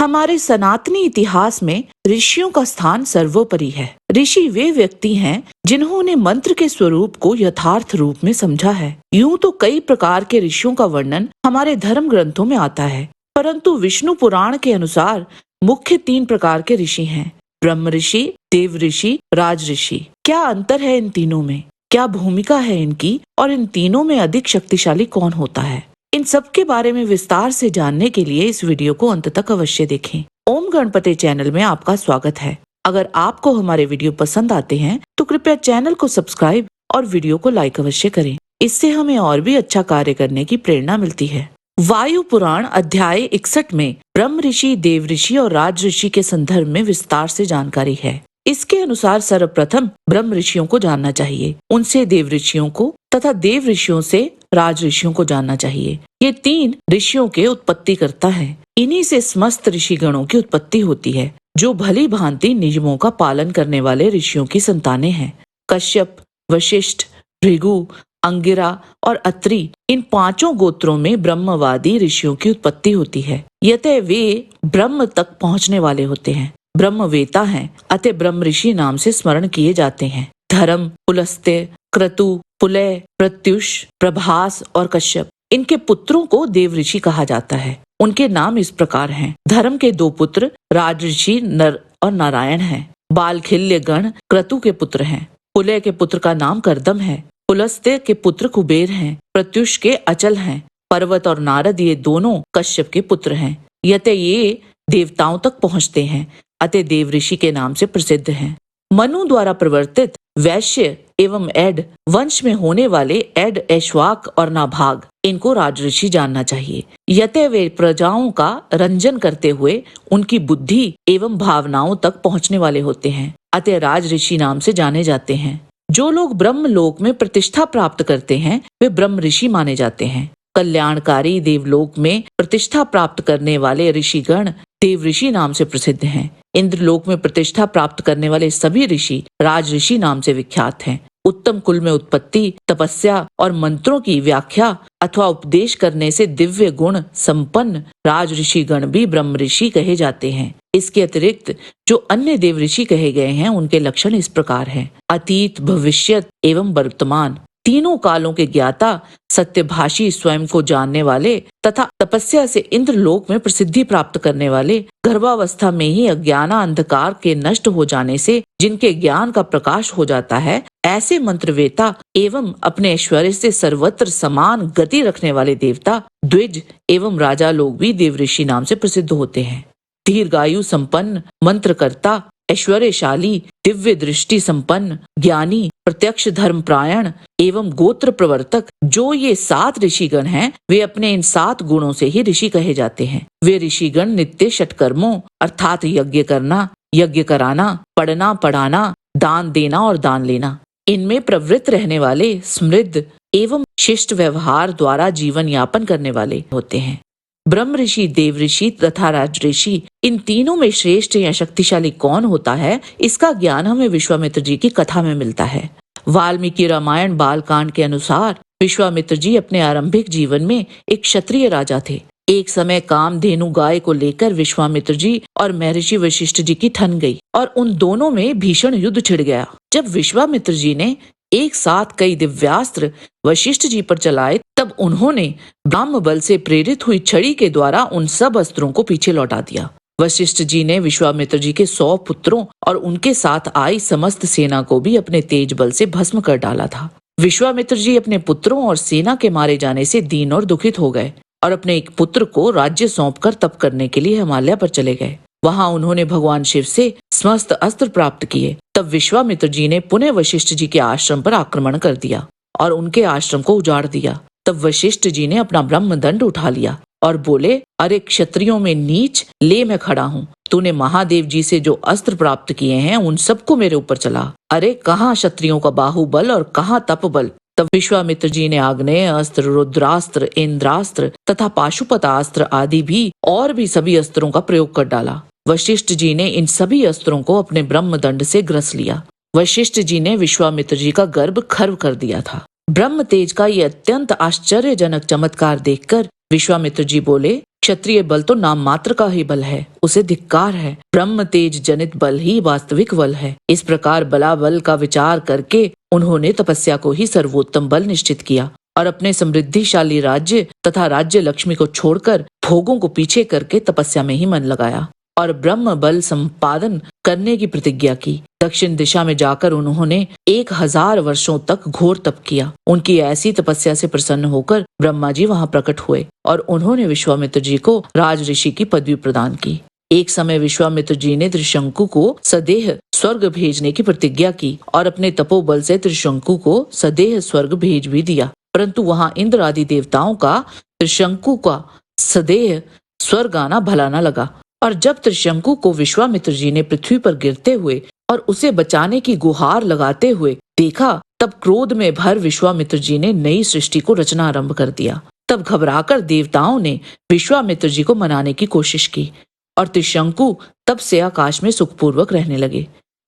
हमारे सनातनी इतिहास में ऋषियों का स्थान सर्वोपरि है। ऋषि वे व्यक्ति हैं जिन्होंने मंत्र के स्वरूप को यथार्थ रूप में समझा है। यूं तो कई प्रकार के ऋषियों का वर्णन हमारे धर्म ग्रंथों में आता है, परंतु विष्णु पुराण के अनुसार मुख्य 3 प्रकार के ऋषि हैं: ब्रह्म ऋषि, देव ऋषि, राज ऋषि। क्या अंतर है इन तीनों में? क्या भूमिका है इनकी? और इन तीनों में अधिक शक्तिशाली कौन होता है? इन सब के बारे में विस्तार से जानने के लिए इस वीडियो को अंत तक अवश्य देखें। ओम गणपति चैनल में आपका स्वागत है। अगर आपको हमारे वीडियो पसंद आते हैं तो कृपया चैनल को सब्सक्राइब और वीडियो को लाइक अवश्य करें। इससे हमें और भी अच्छा कार्य करने की प्रेरणा मिलती है। वायु पुराण अध्याय 61 में ब्रह्म ऋषि, देव ऋषि और राज ऋषि के संदर्भ में विस्तार से जानकारी है। इसके अनुसार सर्वप्रथम ब्रह्म ऋषियों को जानना चाहिए, उनसे देव ऋषियों को तथा देव ऋषियों से राज ऋषियों को जानना चाहिए। ये 3 ऋषियों के उत्पत्ति करता है। इन्हीं से समस्त ऋषिगणों की उत्पत्ति होती है, जो भली भांति नियमों का पालन करने वाले ऋषियों की संतानें हैं। कश्यप, वशिष्ठ, भृगु, अंगिरा और अत्रि, इन 5 गोत्रों में ब्रह्मवादी ऋषियों की उत्पत्ति होती है। यतः वे ब्रह्म तक पहुँचने वाले होते हैं, ब्रह्मवेता हैं, अतः ब्रह्म ऋषि नाम से स्मरण किए जाते हैं। धर्म, पुलस्त्य, क्रतु, पुलय, प्रत्युष, प्रभास और कश्यप, इनके पुत्रों को देव ऋषि कहा जाता है। उनके नाम इस प्रकार हैं: धर्म के 2 पुत्र राजऋषि नर और नारायण हैं। बालखिल्य गण क्रतु के पुत्र हैं। पुलय के पुत्र का नाम कर्दम है। पुलस्त्य के पुत्र कुबेर हैं। प्रत्युष के अचल हैं। पर्वत और नारद ये दोनों कश्यप के पुत्र हैं। यतः ये देवताओं तक पहुँचते हैं, अतः देव ऋषि के नाम से प्रसिद्ध हैं। मनु द्वारा प्रवर्तित वैश्य एवं एड वंश में होने वाले एड, ऐश्वाक और नाभाग, इनको राजऋषि जानना चाहिए। यतः वे प्रजाओं का रंजन करते हुए उनकी बुद्धि एवं भावनाओं तक पहुंचने वाले होते हैं, अतः राज ऋषि नाम से जाने जाते हैं। जो लोग ब्रह्म लोक में प्रतिष्ठा प्राप्त करते हैं वे ब्रह्म ऋषि माने जाते हैं। कल्याणकारी देवलोक में प्रतिष्ठा प्राप्त करने वाले ऋषिगण देव ऋषि नाम से प्रसिद्ध हैं। इंद्रलोक में प्रतिष्ठा प्राप्त करने वाले सभी ऋषि राज ऋषि नाम से विख्यात हैं। उत्तम कुल में उत्पत्ति, तपस्या और मंत्रों की व्याख्या अथवा उपदेश करने से दिव्य गुण संपन्न राज ऋषि गण भी ब्रह्म ऋषि कहे जाते हैं। इसके अतिरिक्त जो अन्य देव ऋषि कहे गए हैं उनके लक्षण इस प्रकार हैं: अतीत, भविष्यत एवं वर्तमान, तीनों कालों के ज्ञाता, सत्यभाषी, स्वयं को जानने वाले तथा तपस्या से इंद्रलोक में प्रसिद्धि प्राप्त करने वाले, गर्भावस्था में ही अज्ञान अंधकार के नष्ट हो जाने से जिनके ज्ञान का प्रकाश हो जाता है, ऐसे मंत्रवेता एवं अपने ऐश्वर्य से सर्वत्र समान गति रखने वाले देवता, द्विज एवं राजा लोग भी देव ऋषि नाम से प्रसिद्ध होते हैं। दीर्घायु संपन्न, मंत्रकर्ता, ऐश्वर्यशाली, दिव्य दृष्टि संपन्न, ज्ञानी, प्रत्यक्ष धर्मपरायण एवं गोत्र प्रवर्तक, जो ये 7 ऋषिगण हैं वे अपने इन 7 गुणों से ही ऋषि कहे जाते हैं। वे ऋषिगण नित्य षटकर्मों अर्थात यज्ञ करना, यज्ञ कराना, पढ़ना, पढ़ाना, दान देना और दान लेना, इनमें प्रवृत्त रहने वाले, समृद्ध एवं शिष्ट व्यवहार द्वारा जीवन यापन करने वाले होते हैं। ब्रह्म ऋषि, देव ऋषि तथा राज ऋषि, इन तीनों में श्रेष्ठ या शक्तिशाली कौन होता है, इसका ज्ञान हमें विश्वामित्र जी की कथा में मिलता है। वाल्मीकि रामायण बालकांड के अनुसार विश्वामित्र जी अपने आरंभिक जीवन में एक क्षत्रिय राजा थे। एक समय कामधेनु गाय को लेकर विश्वामित्र जी और महर्षि वशिष्ठ जी की ठन गई और उन दोनों में भीषण युद्ध छिड़ गया। जब विश्वामित्र जी ने एक साथ कई दिव्यास्त्र वशिष्ठ जी पर चलाए, तब उन्होंने ब्रह्म बल से प्रेरित हुई छड़ी के द्वारा उन सब अस्त्रों को पीछे लौटा दिया। वशिष्ठ जी ने विश्वामित्र जी के 100 पुत्रों और उनके साथ आई समस्त सेना को भी अपने तेज बल से भस्म कर डाला था। विश्वामित्र जी अपने पुत्रों और सेना के मारे जाने से दीन और दुखित हो गए और अपने एक पुत्र को राज्य सौंपकर तप करने के लिए हिमालय पर चले गए। वहां उन्होंने भगवान शिव से समस्त अस्त्र प्राप्त किए। तब विश्वामित्र जी ने पुनः वशिष्ठ जी के आश्रम पर आक्रमण कर दिया और उनके आश्रम को उजाड़ दिया। तब वशिष्ठ जी ने अपना ब्रह्म दंड उठा लिया और बोले, अरे क्षत्रियों में नीच, ले मैं खड़ा हूँ। तूने महादेव जी से जो अस्त्र प्राप्त किए हैं उन सबको मेरे ऊपर चला। अरे कहाँ क्षत्रियों का बाहुबल और कहाँ तप बल। तब विश्वामित्र जी ने आग्नेय अस्त्र, रुद्रास्त्र, इंद्रास्त्र तथा पाशुपतास्त्र आदि भी और भी सभी अस्त्रों का प्रयोग कर डाला। वशिष्ठ जी ने इन सभी अस्त्रों को अपने ब्रह्म दंड से ग्रस लिया। वशिष्ठ जी ने विश्वामित्र जी का गर्भ खर्व कर दिया था। ब्रह्म तेज का ये अत्यंत आश्चर्यजनक चमत्कार देखकर विश्वामित्र जी बोले, क्षत्रिय बल तो नाम मात्र का ही बल है, उसे धिक्कार है। ब्रह्म तेज जनित बल ही वास्तविक बल है। इस प्रकार बलाबल का विचार करके उन्होंने तपस्या को ही सर्वोत्तम बल निश्चित किया और अपने समृद्धिशाली राज्य तथा राज्य लक्ष्मी को छोड़कर भोगों को पीछे करके तपस्या में ही मन लगाया और ब्रह्म बल संपादन करने की प्रतिज्ञा की। दक्षिण दिशा में जाकर उन्होंने 1000 वर्षों तक घोर तप किया। उनकी ऐसी तपस्या से प्रसन्न होकर ब्रह्मा जी वहां प्रकट हुए और उन्होंने विश्वामित्र जी को राज ऋषि की पदवी प्रदान की। एक समय विश्वामित्र जी ने त्रिशंकु को सदेह स्वर्ग भेजने की प्रतिज्ञा की और अपने तपोबल से त्रिशंकु को सदेह स्वर्ग भेज भी दिया, परंतु वहां इंद्र आदि देवताओं का त्रिशंकु का सदेह स्वर्ग आना भला न लगा। और जब त्रिशंकु को विश्वामित्र जी ने पृथ्वी पर गिरते हुए और उसे बचाने की गुहार लगाते हुए देखा, तब क्रोध में भर विश्वामित्र जी ने नई सृष्टि को रचना आरंभ कर दिया। तब घबराकर देवताओं ने विश्वामित्र जी को मनाने की कोशिश की और त्रिशंकु तब से आकाश में सुखपूर्वक रहने लगे।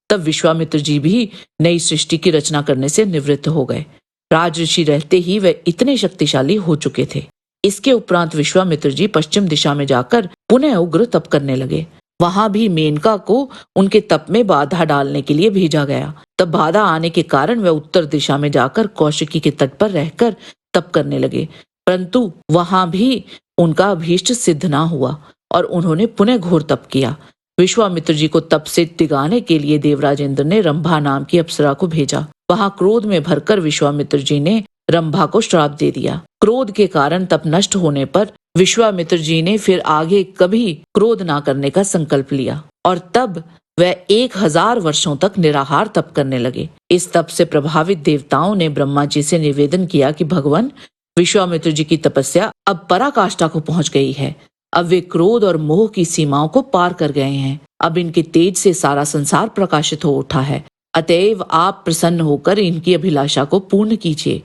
तब विश्वामित्र जी भी नई सृष्टि की रचना करने से निवृत्त हो गए। राजऋषि रहते ही वे इतने शक्तिशाली हो चुके थे। इसके उपरांत विश्वामित्र जी पश्चिम दिशा में जाकर पुनः उग्र तप करने लगे। वहां भी मेनका को उनके तप में बाधा डालने के लिए भेजा गया। तब बाधा आने के कारण वे उत्तर दिशा में जाकर कौशिकी के तट पर रहकर तप करने लगे, परंतु वहां भी उनका अभीष्ट सिद्ध न हुआ और उन्होंने पुनः घोर तप किया। विश्वामित्र जी को तप से तिगाने के लिए देवराज इंद्र ने रंभा नाम की अप्सरा को भेजा। वहां क्रोध में भरकर विश्वामित्र जी ने रंभा को श्राप दे दिया। क्रोध के कारण तप नष्ट होने पर विश्वामित्र जी ने फिर आगे कभी क्रोध ना करने का संकल्प लिया और तब वह 1000 वर्षों तक निराहार तप करने लगे। इस तप से प्रभावित देवताओं ने ब्रह्मा जी से निवेदन किया कि भगवान, विश्वामित्र जी की तपस्या अब पराकाष्ठा को पहुंच गई है। अब वे क्रोध और मोह की सीमाओं को पार कर गए हैं। अब इनके तेज से सारा संसार प्रकाशित हो उठा है। अतएव आप प्रसन्न होकर इनकी अभिलाषा को पूर्ण कीजिए।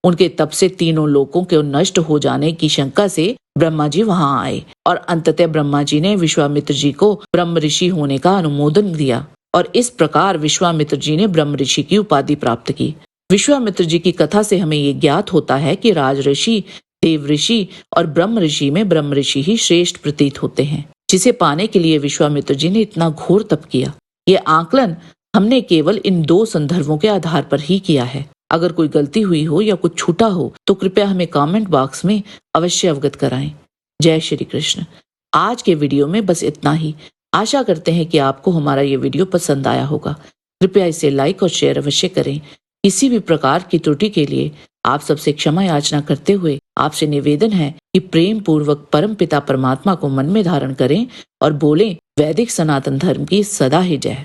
उनके तप से तीनों लोकों के नष्ट हो जाने की शंका से ब्रह्मा जी वहां आए और अंततः ब्रह्मा जी ने विश्वामित्र जी को ब्रह्म ऋषि होने का अनुमोदन दिया और इस प्रकार विश्वामित्र जी ने ब्रह्म ऋषि की उपाधि प्राप्त की। विश्वामित्र जी की कथा से हमें ये ज्ञात होता है कि राज ऋषि, देव ऋषि और ब्रह्म ऋषि में ब्रह्म ऋषि ही श्रेष्ठ प्रतीत होते हैं, जिसे पाने के लिए विश्वामित्र जी ने इतना घोर तप किया। ये आकलन हमने केवल इन 2 संदर्भों के आधार पर ही किया है। अगर कोई गलती हुई हो या कुछ छूटा हो तो कृपया हमें कमेंट बॉक्स में अवश्य अवगत कराएं। जय श्री कृष्ण। आज के वीडियो में बस इतना ही। आशा करते हैं कि आपको हमारा ये वीडियो पसंद आया होगा। कृपया इसे लाइक और शेयर अवश्य करें। किसी भी प्रकार की त्रुटि के लिए आप सबसे क्षमा याचना करते हुए आपसे निवेदन है कि प्रेम पूर्वक परम पिता परमात्मा को मन में धारण करें और बोलें, वैदिक सनातन धर्म की सदा ही जय।